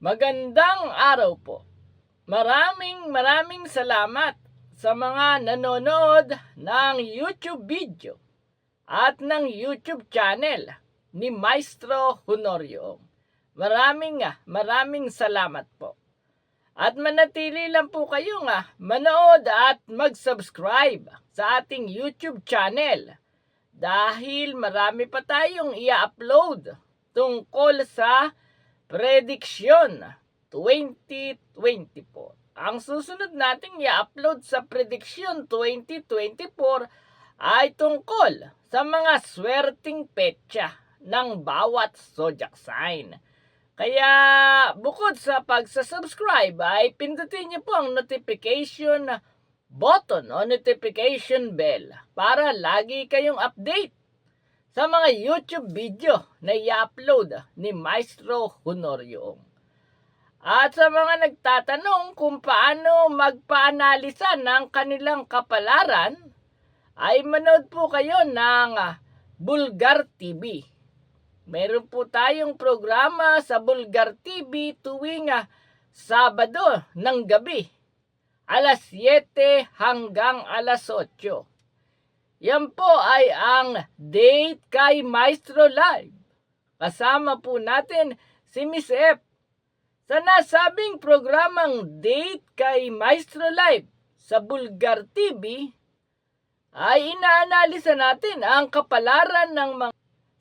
Magandang araw po. Maraming salamat sa mga nanonood ng YouTube video at ng YouTube channel ni Maestro Honorio. Maraming salamat po. At manatili lang po kayong manood at mag-subscribe sa ating YouTube channel dahil marami pa tayong i-upload tungkol sa Prediksyon 2024. Ang susunod nating i-upload sa Prediksyon 2024 ay tungkol sa mga swerteng petsa ng bawat zodiac sign. Kaya bukod sa pagsasubscribe ay pindutin niyo po ang notification button o notification bell para lagi kayong update sa mga YouTube video na i-upload ni Maestro Honorio. At sa mga nagtatanong kung paano magpa-analisa ng kanilang kapalaran, ay manood po kayo ng Bulgar TV. Meron po tayong programa sa Bulgar TV tuwing Sabado ng gabi, alas 7 hanggang alas 8. Yan po ay ang Date kay Maestro Live. Kasama po natin si Miss F. Sa nasabing programang Date kay Maestro Live sa Bulgar TV, ay inaanalisa natin ang kapalaran ng mga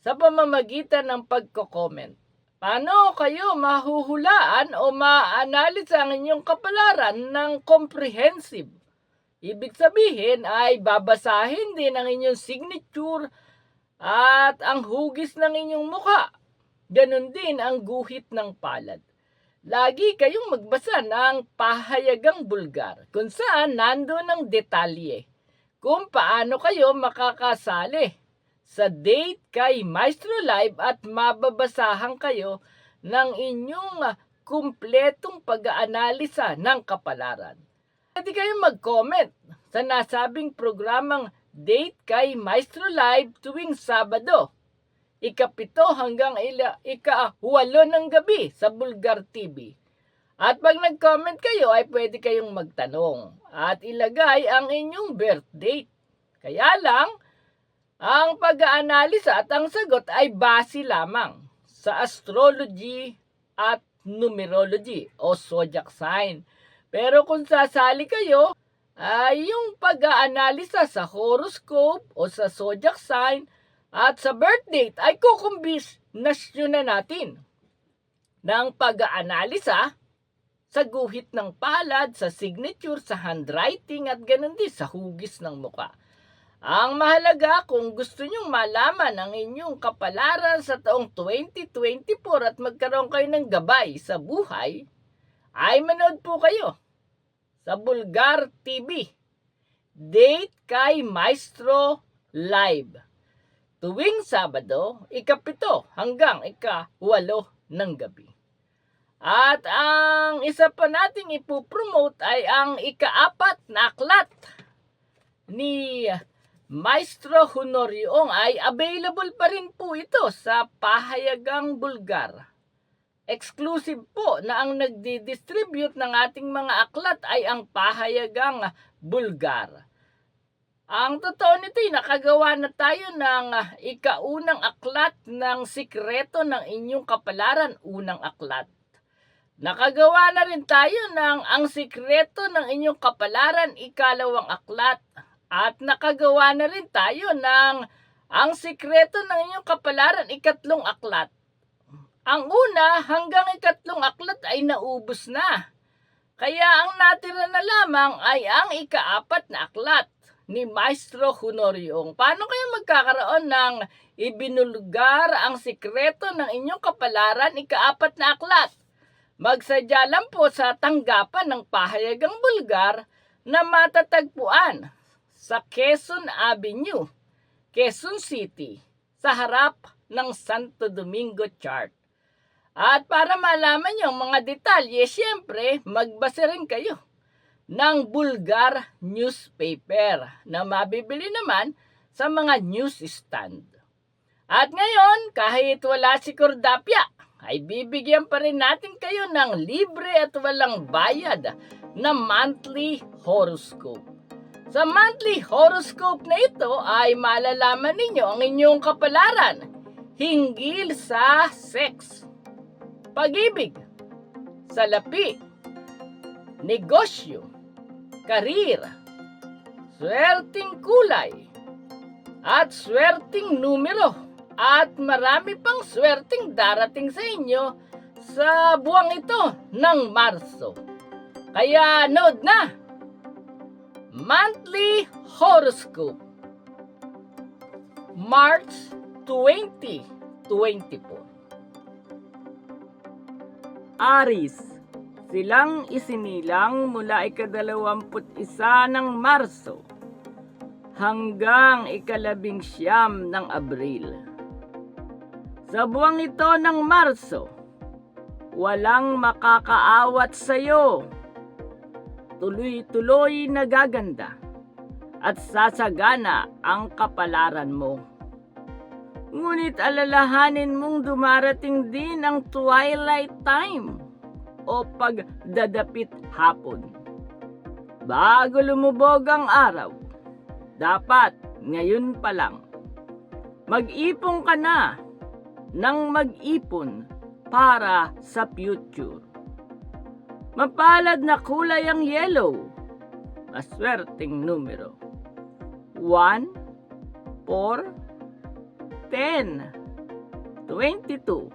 sa pamamagitan ng pagko-comment. Paano kayo mahuhulaan o ma-analisa ang inyong kapalaran ng comprehensive? Ibig sabihin ay babasahin din ang inyong signature at ang hugis ng inyong mukha. Ganon din ang guhit ng palad. Lagi kayong magbasa ng pahayagang Bulgar kung saan nandoon ang detalye kung paano kayo makakasali sa Date kay Maestro Live at mababasahan kayo ng inyong kumpletong pag-aanalisa ng kapalaran. Pwede kayong mag-comment sa nasabing programang Date kay Maestro Live tuwing Sabado, ika-7 hanggang ika-8 ng gabi sa Bulgar TV. At pag nag-comment kayo ay pwede kayong magtanong at ilagay ang inyong birth date. Kaya lang, ang pag-aanalisa at ang sagot ay base lamang sa astrology at numerology o zodiac sign. Pero kung sasali kayo, ay yung pag-aanalisa sa horoscope o sa zodiac sign at sa birth date ay kukumbinasyon na natin ng pag-aanalisa sa guhit ng palad, sa signature, sa handwriting at ganun din sa hugis ng muka. Ang mahalaga kung gusto nyong malaman ang inyong kapalaran sa taong 2024 at magkaroon kayo ng gabay sa buhay, ay manood po kayo sa Bulgar TV, Date kay Maestro Live. Tuwing Sabado, ika-7 hanggang ika-8 ng gabi. At ang isa pa nating ipopromote ay ang ika-4 na aklat ni Maestro Honorio ay available pa rin po ito sa Pahayagang Bulgar. Exclusive po na ang nagdi-distribute ng ating mga aklat ay ang Pahayagang Bulgar. Ang totoo nito ay nakagawa na tayo ng ika-unang aklat ng sikreto ng inyong kapalaran, unang aklat. Nakagawa na rin tayo ng ang sikreto ng inyong kapalaran, ikalawang aklat. At nakagawa na rin tayo ng ang sikreto ng inyong kapalaran, ikatlong aklat. Ang una hanggang ikatlong aklat ay naubos na. Kaya ang natira na lamang ay ang ika-4 na aklat ni Maestro Honorio. Paano kayo magkakaroon ng ibinulgar ang sikreto ng inyong kapalaran, ika-4 na aklat? Magsadya lang po sa tanggapan ng Pahayagang Bulgar na matatagpuan sa Quezon Avenue, Quezon City, sa harap ng Santo Domingo Church. At para malaman yung mga detalye, siyempre, magbasa rin kayo ng Bulgar newspaper na mabibili naman sa mga newsstand. At ngayon, kahit wala si Cordapia, ay bibigyan pa rin natin kayo ng libre at walang bayad na monthly horoscope. Sa monthly horoscope na ito ay malalaman ninyo ang inyong kapalaran hinggil sa sex, pag-ibig, salapi, negosyo, karir, swerteng kulay, at swerteng numero, at marami pang swerteng darating sa inyo sa buwang ito ng Marso. Kaya nood na! Monthly Horoscope March 2024. Aries, silang isinilang mula ika-21 ng Marso hanggang ika-19 ng Abril. Sa buwang ito ng Marso, walang makakaawat sa iyo. Tuloy-tuloy na gaganda at sasagana ang kapalaran mo. Ngunit alalahanin mong dumarating din ang twilight time o pagdadapit hapon. Bago lumubog ang araw, dapat ngayon pa lang, mag-ipon ka na ng mag-ipon para sa future. Mapalad na kulay ang yellow, maswerteng numero 1, 4, 10, 22,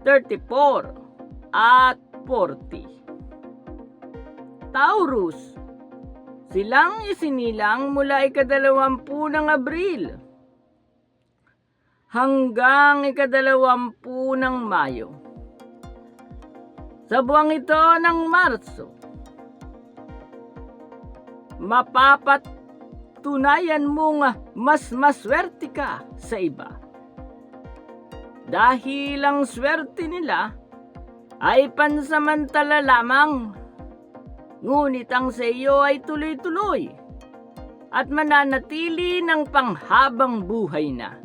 34, at 40. Taurus, silang isinilang mula ika-20 ng Abril hanggang ika-20 ng Mayo. Sa buwang ito ng Marso, mapapatunayan mong mas maswerte ka sa iba. Dahil ang swerte nila ay pansamantala lamang, ngunit ang sa iyo ay tuloy-tuloy at mananatili ng panghabang buhay na.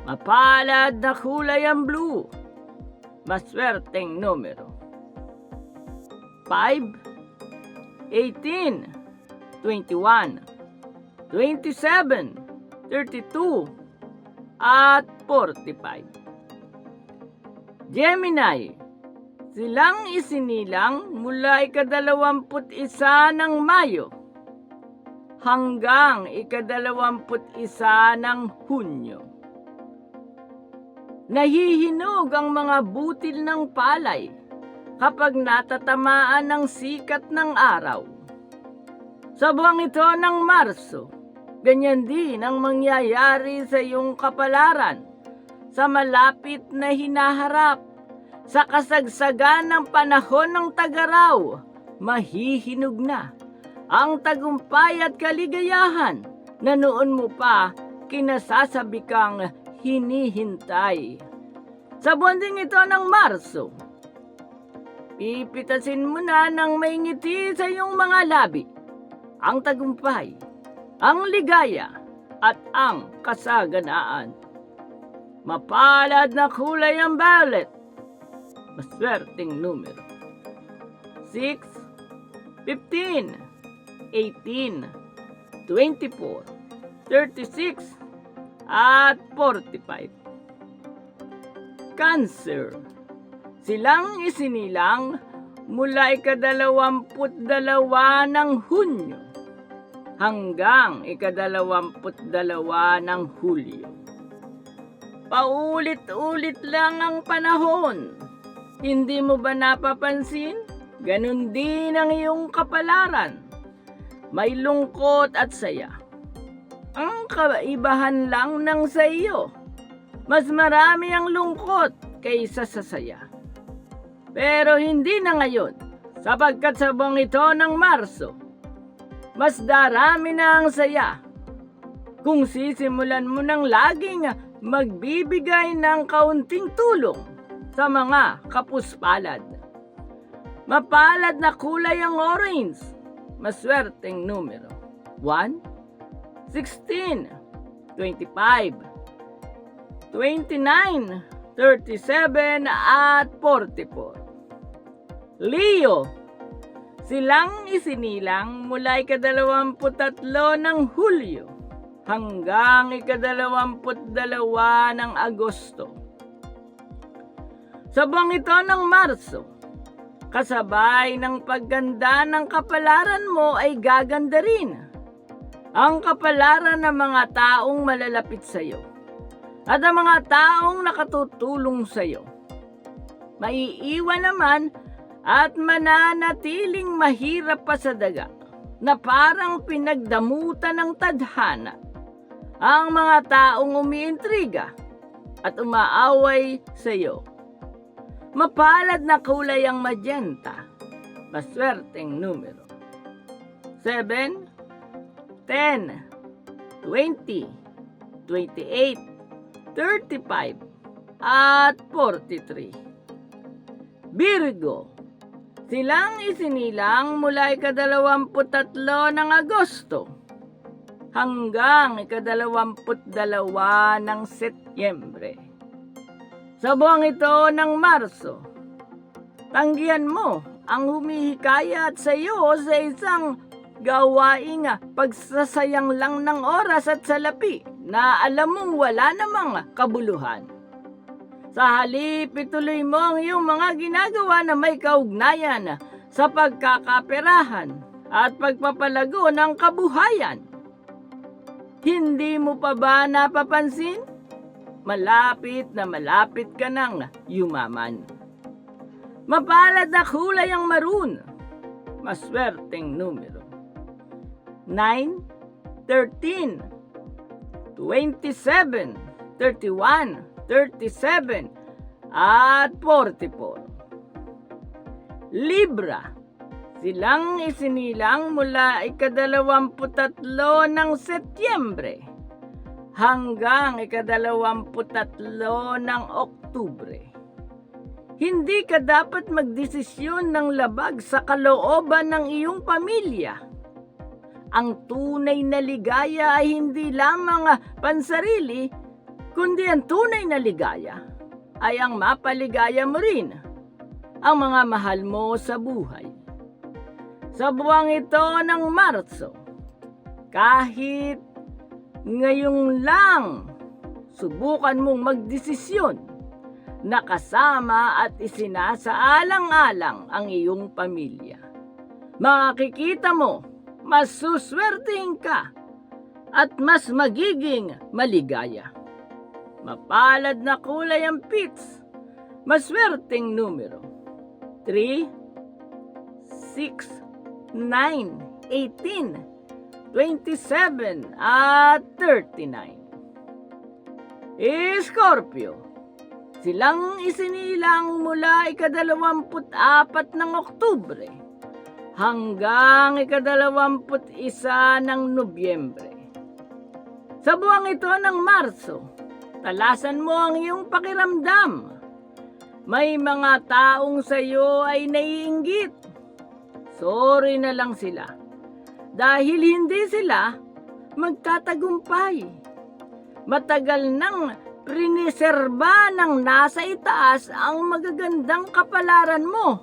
Mapalad na kulay ang blue, maswerteng numero 5, 18, 21, 27, 32, at 45. Gemini, silang isinilang mula ika-21 ng Mayo hanggang ika-21 ng Hunyo. Nahihinog ang mga butil ng palay kapag natatamaan ng sikat ng araw. Sa buwang ito ng Marso, ganyan din ang mangyayari sa iyong kapalaran sa malapit na hinaharap. Sa kasagsagan ng panahon ng tag-araw, mahihinog na ang tagumpay at kaligayahan na noon mo pa kinasasabi kang hinihintay. Sa buwan din ito ng Marso, pipitasin mo na ng may ngiti sa iyong mga labi ang tagumpay, ang ligaya, at ang kasaganaan. Mapalad na kulay ang violet, maswerteng numero 6, 15, 18, 24, 36, at 45. Cancer, silang isinilang mula ika-22 ng Hunyo hanggang ika-22 ng Hulyo. Paulit-ulit lang ang panahon. Hindi mo ba napapansin? Ganon din ang iyong kapalaran. May lungkot at saya. Ang kaibahan lang ng sa iyo, mas marami ang lungkot kaysa sa saya. Pero hindi na ngayon, sapagkat sa buwang ito ng Marso, mas darami na ang saya. Kung sisimulan mo ng laging magbibigay ng kaunting tulong sa mga kapuspalad. Mapalad na kulay ang orange, maswerteng numero 1, 16, 25, 29, 37 at 44. Leo, silang isinilang mula ika-23 ng Hulyo hanggang ika-22 ng Agosto. Sa buwang ito ng Marso, kasabay ng pagganda ng kapalaran mo ay gaganda rin ang kapalaran ng mga taong malalapit sa iyo at ang mga taong nakatutulong sa iyo. Maiiwan naman at mananatiling mahirap pa sa daga na parang pinagdamutan ng tadhana ang mga taong umiintriga at umaaway sa iyo. Mapalad na kulay ang magenta, maswerteng numero. 7, 10, 20, 28, 35, at 43. Virgo, silang isinilang mula ika-23 ng Agosto hanggang ika-22 ng Setyembre. Sa buwang ito ng Marso, tanggihan mo ang humihikayat sa iyo sa isang gawaing pagsasayang lang ng oras at salapi na alam mong wala namang kabuluhan. Sa halip, ituloy mo ang iyong mga ginagawa na may kaugnayan sa pagkakaperahan at pagpapalago ng kabuhayan. Hindi mo pa ba napapansin? Malapit ka nang yumaman. Mapalad na kulay ang maroon, maswerteng numero. 9, 13, 27, 31, 37, at 44. Libra, silang isinilang mula ika-23 ng Setyembre hanggang ika-23 ng Oktubre. Hindi ka dapat magdesisyon ng labag sa kalooban ng iyong pamilya. Ang tunay na ligaya ay hindi lamang pansarili, kundi ang tunay na ligaya ay ang mapaligaya mo rin ang mga mahal mo sa buhay. Sa buwang ito ng Marso, kahit ngayong lang, subukan mong magdesisyon na kasama at isinasaalang-alang ang iyong pamilya. Makikita mo, mas suswertehin ka at mas magiging maligaya. Mapalad na kulay ang pits, maswerteng numero. 3, 6, 9, 18, 27, at 39. Scorpio, silang isinilang mula ika-24 ng Oktubre hanggang ika-21 ng Nobyembre. Sa buwang ito ng Marso, talasan mo ang iyong pakiramdam. May mga taong sa iyo ay naiinggit. Sorry na lang sila. Dahil hindi sila magtatagumpay. Matagal nang priniserba ng nasa itaas ang magagandang kapalaran mo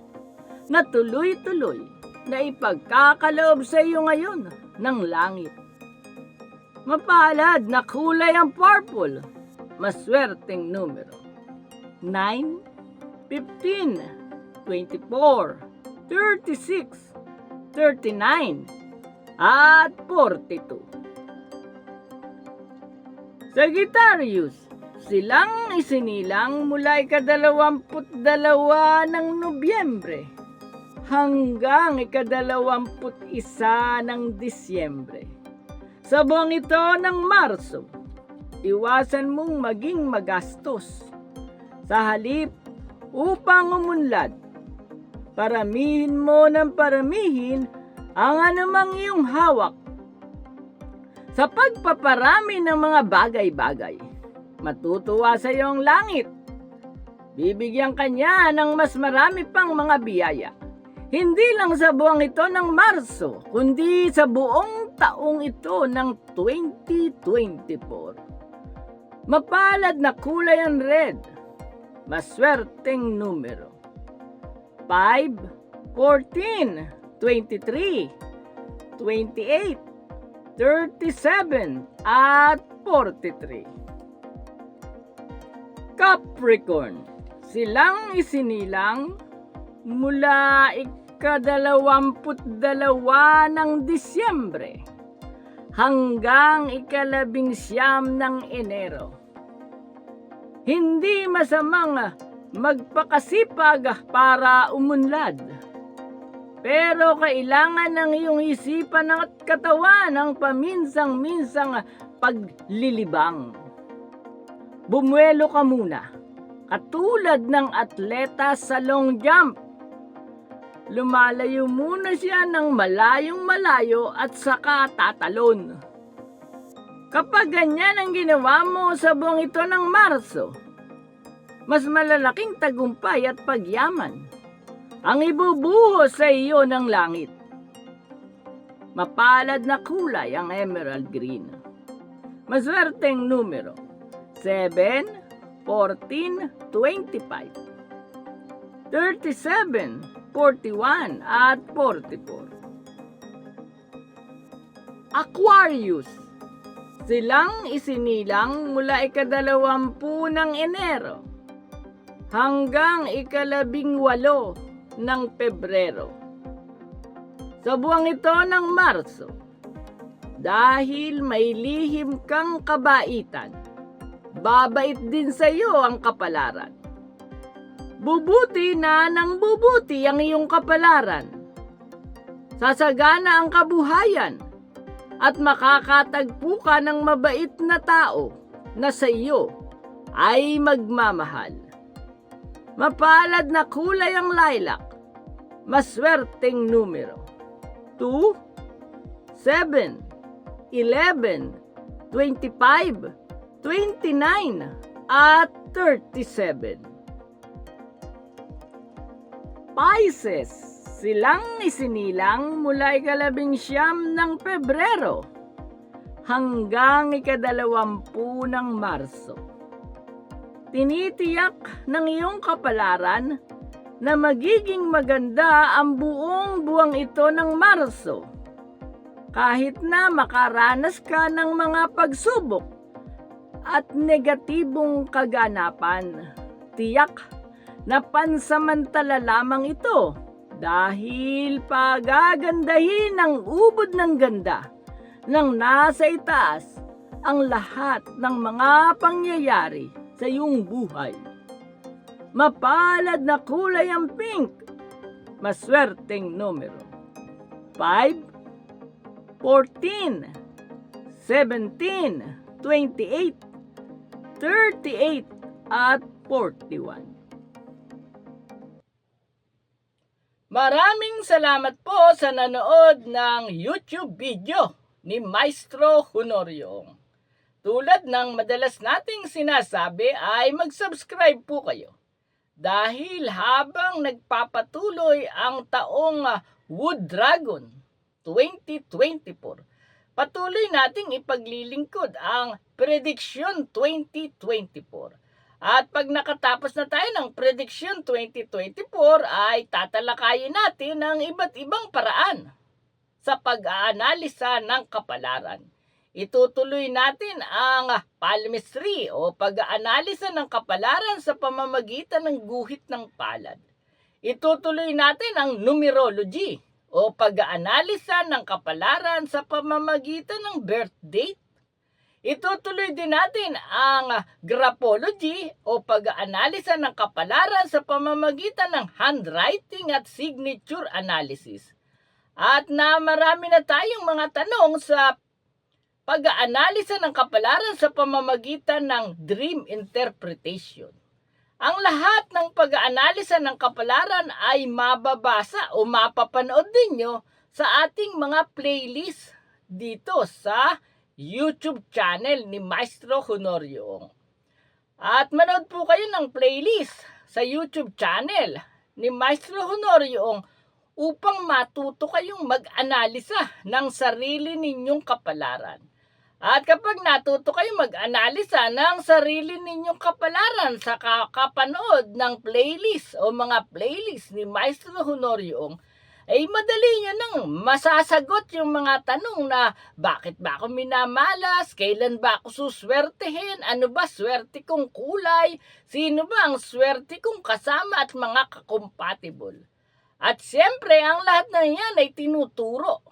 na tuloy-tuloy na ipagkakaloob sa iyo ngayon ng langit. Mapalad na kulay ang purple, maswerteng numero. 9, 15, 24, 36, 39, at 42. Sagittarius, silang isinilang mula ika-22 ng Nobyembre hanggang ika-21 ng Disyembre. Sa buwang ito ng Marso, iwasan mong maging magastos. Sa halip, upang umunlad, paramihin mo ng paramihin ang anumang iyong hawak. Sa pagpaparami ng mga bagay-bagay, matutuwa sa iyong langit. Bibigyan ka niya ng mas marami pang mga biyaya. Hindi lang sa buwang ito ng Marso, kundi sa buong taong ito ng 2024. Mapalad na kulay ang red, maswerteng numero. 5, 14, 23, 28, 37, at 43. Capricorn, silang isinilang mula ika-22 ng Disyembre hanggang ika-19 ng Enero. Hindi masamang magpakasipag para umunlad, pero kailangan ng iyong isipan at katawan ng paminsang-minsang paglilibang. Bumuelo ka muna, katulad ng atleta sa long jump. Lumalayo muna siya ng malayong-malayo at saka tatalon. Kapag ganyan ang ginawa mo sa buong ito ng Marso, mas malalaking tagumpay at pagyaman ang ibubuhos sa iyo ng langit. Mapalad na kulay ang emerald green. Maswerteng numero 7, 14, 25, 37, 41, at 44. Aquarius, silang isinilang mula ika-20 ng Enero hanggang ika-18 ng Pebrero. Sa buwang ito ng Marso, dahil may lihim kang kabaitan, babait din sa iyo ang kapalaran. Bubuti na ng bubuti ang iyong kapalaran. Sasagana ang kabuhayan at makakatagpo ka ng mabait na tao na sa iyo ay magmamahal. Mapalad na kulay ang lilac. Maswerteng numero 2, 7, 11, 25, 29, at 37. Pisces, silang isinilang mula ika-19 ng Pebrero hanggang ika-20 ng Marso. Tinitiyak ng iyong kapalaran na magiging maganda ang buong buwang ito ng Marso. Kahit na makaranas ka ng mga pagsubok at negatibong kaganapan, tiyak na pansamantala lamang ito dahil pagagandahin ng ubod ng ganda ng nasa itaas ang lahat ng mga pangyayari sa iyong buhay. Mapalad na kulay ang pink. Maswerteng numero 5, 14, 17, 28, 38, at 41. Maraming salamat po sa nanood ng YouTube video ni Maestro Honorio. Tulad ng madalas nating sinasabi ay mag-subscribe po kayo. Dahil habang nagpapatuloy ang taong Wood Dragon 2024, patuloy nating ipaglilingkod ang Prediction 2024. At pag nakatapos na tayo ng Prediction 2024 ay tatalakayin natin ang iba't ibang paraan sa pag-aanalisa ng kapalaran. Itutuloy natin ang palmistry o pag-aanalisa ng kapalaran sa pamamagitan ng guhit ng palad. Itutuloy natin ang numerology o pag-aanalisa ng kapalaran sa pamamagitan ng birth date. Itutuloy din natin ang graphology o pag-aanalisa ng kapalaran sa pamamagitan ng handwriting at signature analysis. At na marami na tayong mga tanong sa pag-aanalisa ng kapalaran sa pamamagitan ng dream interpretation. Ang lahat ng pag-aanalisa ng kapalaran ay mababasa o mapapanood ninyo sa ating mga playlist dito sa YouTube channel ni Maestro Honorio. At manood po kayo ng playlist sa YouTube channel ni Maestro Honorio upang matuto kayong mag-analisa ng sarili ninyong kapalaran. At kapag natuto kayong mag-analisa ng sarili ninyong kapalaran sa kakapanood ng playlist o mga playlist ni Maestro Honorio, ay madali nyo nang masasagot yung mga tanong na bakit ba ako minamalas, kailan ba ako suswertehin, ano ba swerte kong kulay, sino ba ang swerte kong kasama at mga kakompatible. At siyempre, ang lahat ng yan ay tinuturo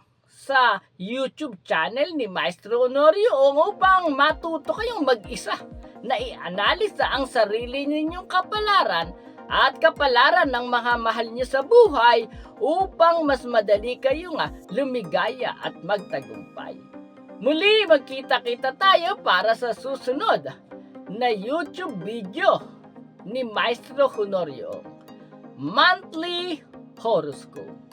sa YouTube channel ni Maestro Honorio upang matuto kayong mag-isa na i-analisa ang sarili ninyong kapalaran at kapalaran ng mga mahal niyo sa buhay upang mas madali kayong lumigaya at magtagumpay. Muli, magkita-kita tayo para sa susunod na YouTube video ni Maestro Honorio, Monthly Horoscope.